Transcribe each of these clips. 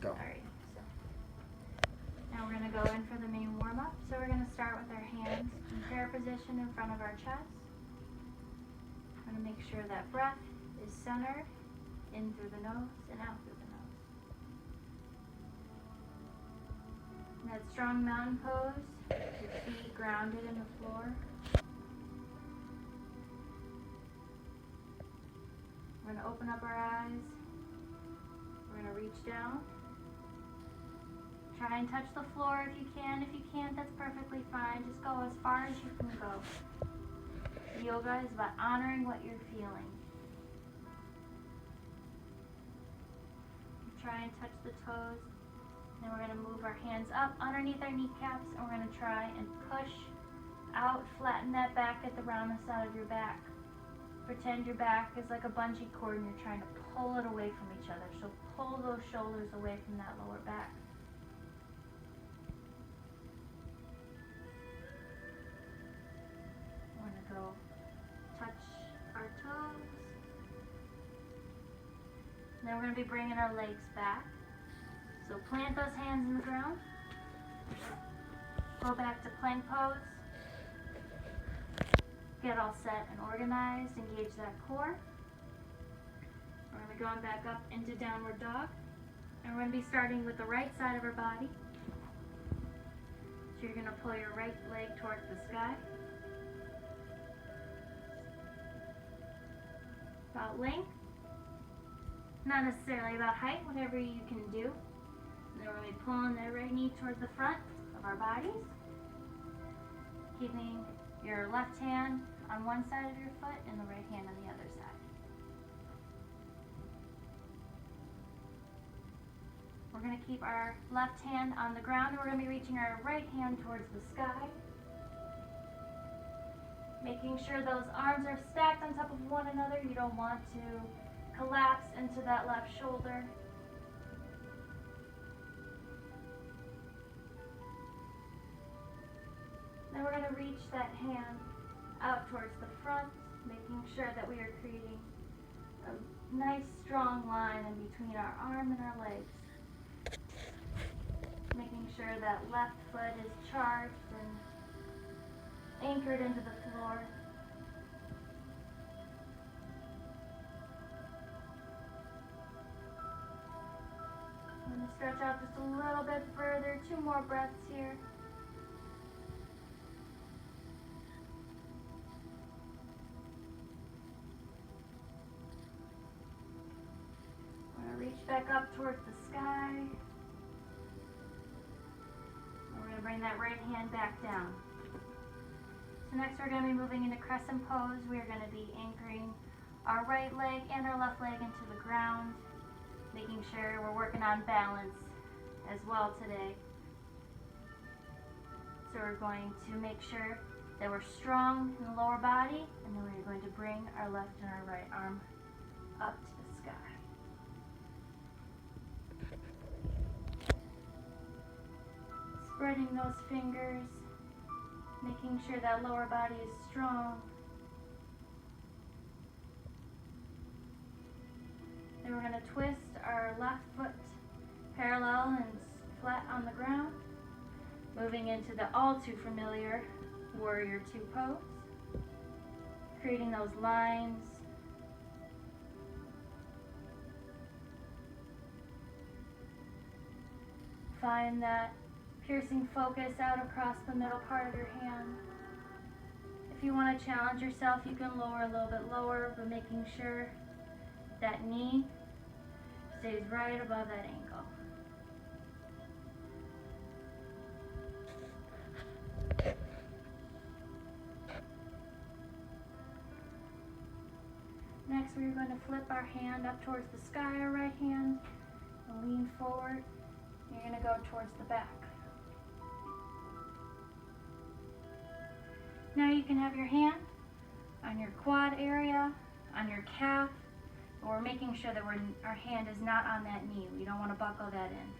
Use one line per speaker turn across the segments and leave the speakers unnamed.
Go.
Alright, so now we're going to go in for the main warm-up. So we're going to start with our hands in prayer position in front of our chest. We're going to make sure that breath is centered in through the nose and out through the nose. And that strong mountain pose, your feet grounded in the floor. We're going to open up our eyes. We're going to reach down. Try and touch the floor if you can. If you can't, that's perfectly fine. Just go as far as you can go. Yoga is about honoring what you're feeling. Try and touch the toes. Then we're going to move our hands up underneath our kneecaps, and we're going to try and push out, flatten that back at the round side of your back. Pretend your back is like a bungee cord and you're trying to pull it away from each other. So pull those shoulders away from that lower back. We're going to go touch our toes. Then we're going to be bringing our legs back. So plant those hands in the ground. Go back to plank pose. Get all set and organized. Engage that core. We're going to be going back up into downward dog. And we're going to be starting with the right side of our body. So you're going to pull your right leg towards the sky. About length. Not necessarily about height, whatever you can do. And then we're going to be pulling that right knee towards the front of our bodies. Keeping your left hand on one side of your foot and the right hand on the other side. We're going to keep our left hand on the ground and we're going to be reaching our right hand towards the sky. Making sure those arms are stacked on top of one another. You don't want to collapse into that left shoulder. Then we're going to reach that hand out towards the front, making sure that we are creating a nice strong line in between our arm and our legs. Making sure that left foot is charged and anchored into the floor. I'm going to stretch out just a little bit further. 2 more breaths here. Reach back up towards the sky. We're going to bring that right hand back down. So next we're going to be moving into crescent pose. We are going to be anchoring our right leg and our left leg into the ground, making sure we're working on balance as well today. So we're going to make sure that we're strong in the lower body, and then we're going to bring our left and our right arm up to the sky. Spreading those fingers, making sure that lower body is strong. Then we're going to twist our left foot parallel and flat on the ground, moving into the all too familiar Warrior Two pose, creating those lines. Find that piercing focus out across the middle part of your hand. If you want to challenge yourself, you can lower a little bit lower, but making sure that knee stays right above that ankle. Next, we're going to flip our hand up towards the sky, our right hand, and lean forward. You're going to go towards the back. Now you can have your hand on your quad area, on your calf, but we're making sure that our hand is not on that knee. We don't want to buckle that in.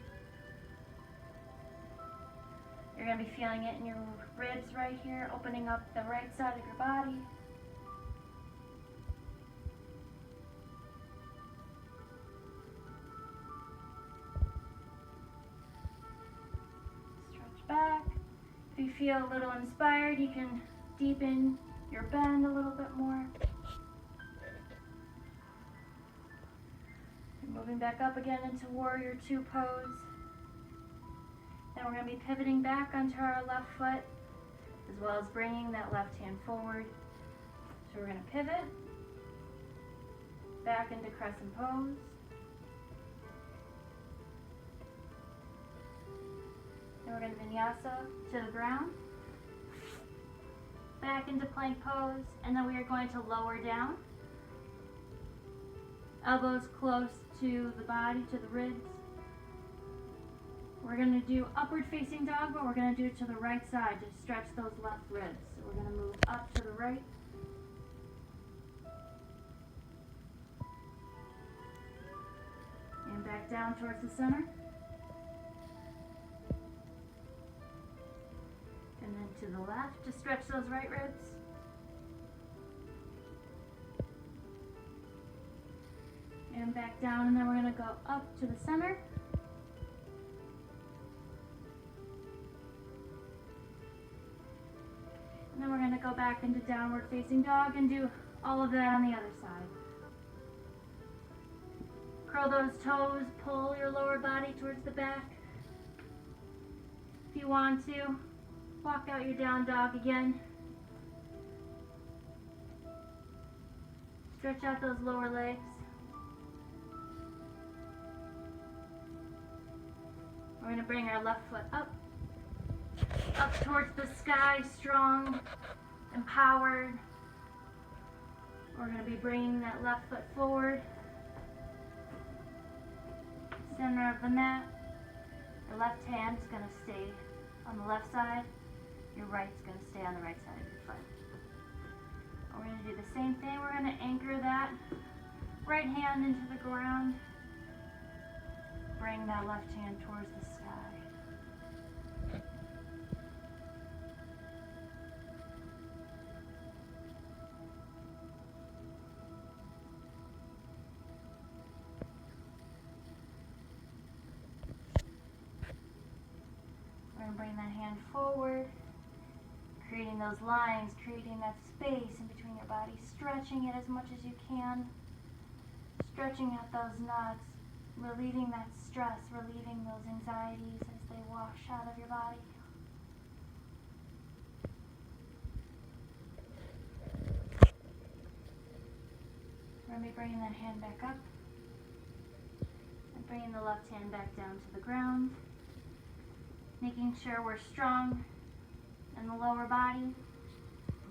You're going to be feeling it in your ribs right here, opening up the right side of your body. you feel a little inspired, you can deepen your bend a little bit more. And moving back up again into Warrior Two pose. Then we're going to be pivoting back onto our left foot, as well as bringing that left hand forward. So we're going to pivot back into crescent pose. Then we're going to vinyasa to the ground, back into plank pose, and then we are going to lower down. Elbows close to the body, to the ribs. We're going to do upward facing dog, but we're going to do it to the right side to stretch those left ribs. So we're going to move up to the right. And back down towards the center. And then to the left to stretch those right ribs. And back down, and then we're going to go up to the center. And then we're going to go back into downward facing dog and do all of that on the other side. Curl those toes, pull your lower body towards the back. If you want to, walk out your down dog again. Stretch out those lower legs. We're going to bring our left foot up towards the sky, strong, empowered. We're going to be bringing that left foot forward, center of the mat. Your left hand is going to stay on the left side. Your right's going to stay on the right side of your foot. We're going to do the same thing. We're going to anchor that right hand into the ground. Bring that left hand towards the sky. We're going to bring that hand forward, creating those lines, creating that space in between your body, stretching it as much as you can, stretching out those knots, relieving that stress, relieving those anxieties as they wash out of your body. We're going to be bringing that hand back up and bringing the left hand back down to the ground, making sure we're strong in the lower body,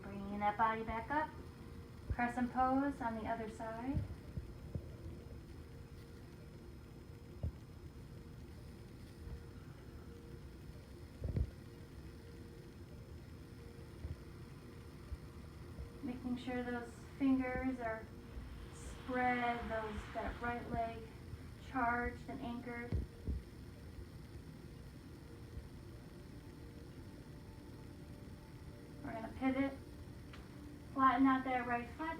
bringing that body back up, crescent pose on the other side. Making sure those fingers are spread, that right leg charged and anchored. We're going to pivot, flatten out that right foot,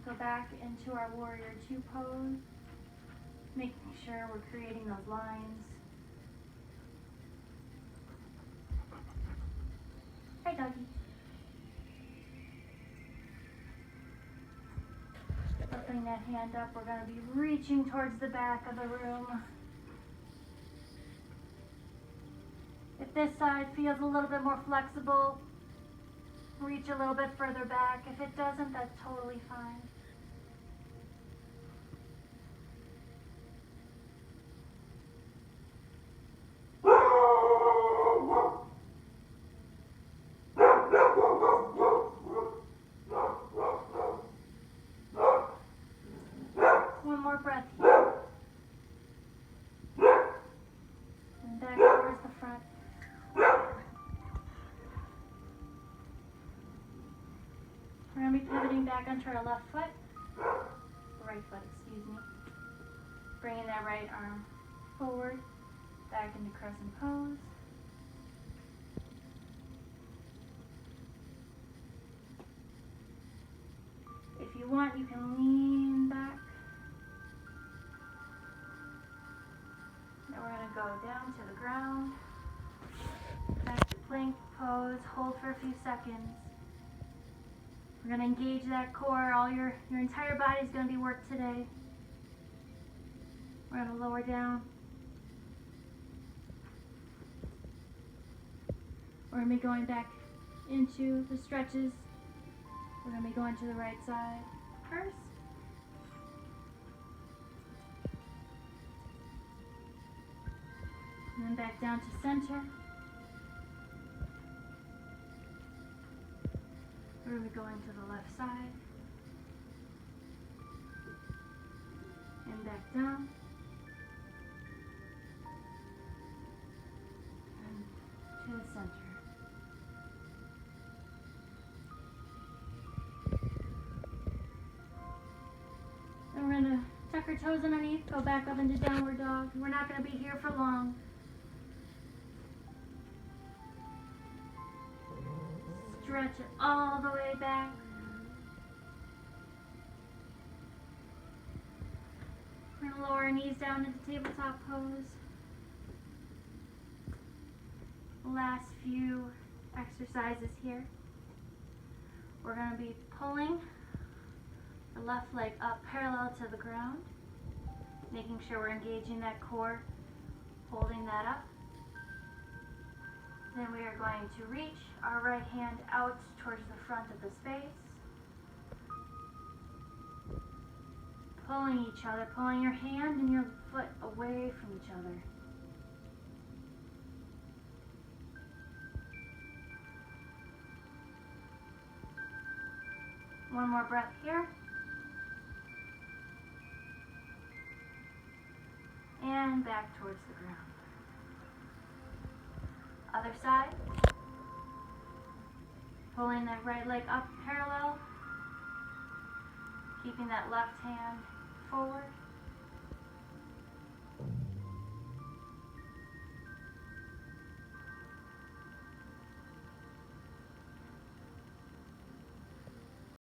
go back into our Warrior Two pose, making sure we're creating those lines. Hi, doggy. Lifting that hand up, we're going to be reaching towards the back of the room. If this side feels a little bit more flexible, reach a little bit further back. If it doesn't, that's totally fine. One more breath here. And back towards the front. We're going to be pivoting back onto our left foot, right foot, excuse me. Bringing that right arm forward, back into crescent pose. If you want, you can lean back. Now we're going to go down to the ground. Back to plank pose. Hold for a few seconds. We're going to engage that core. All your entire body is going to be worked today. We're going to lower down. We're going to be going back into the stretches. We're going to be going to the right side first. And then back down to center. We're going to be going to the left side. And back down. And to the center. And we're going to tuck our toes underneath, go back up into downward dog. We're not going to be here for long. Stretch it all the way back. We're going to lower our knees down into tabletop pose. Last few exercises here. We're going to be pulling the left leg up parallel to the ground, making sure we're engaging that core, holding that up. Then we are going to reach our right hand out towards the front of the space. Pulling each other, pulling your hand and your foot away from each other. One more breath here. And back towards the ground. Other side. Pulling that right leg up parallel. Keeping that left hand forward.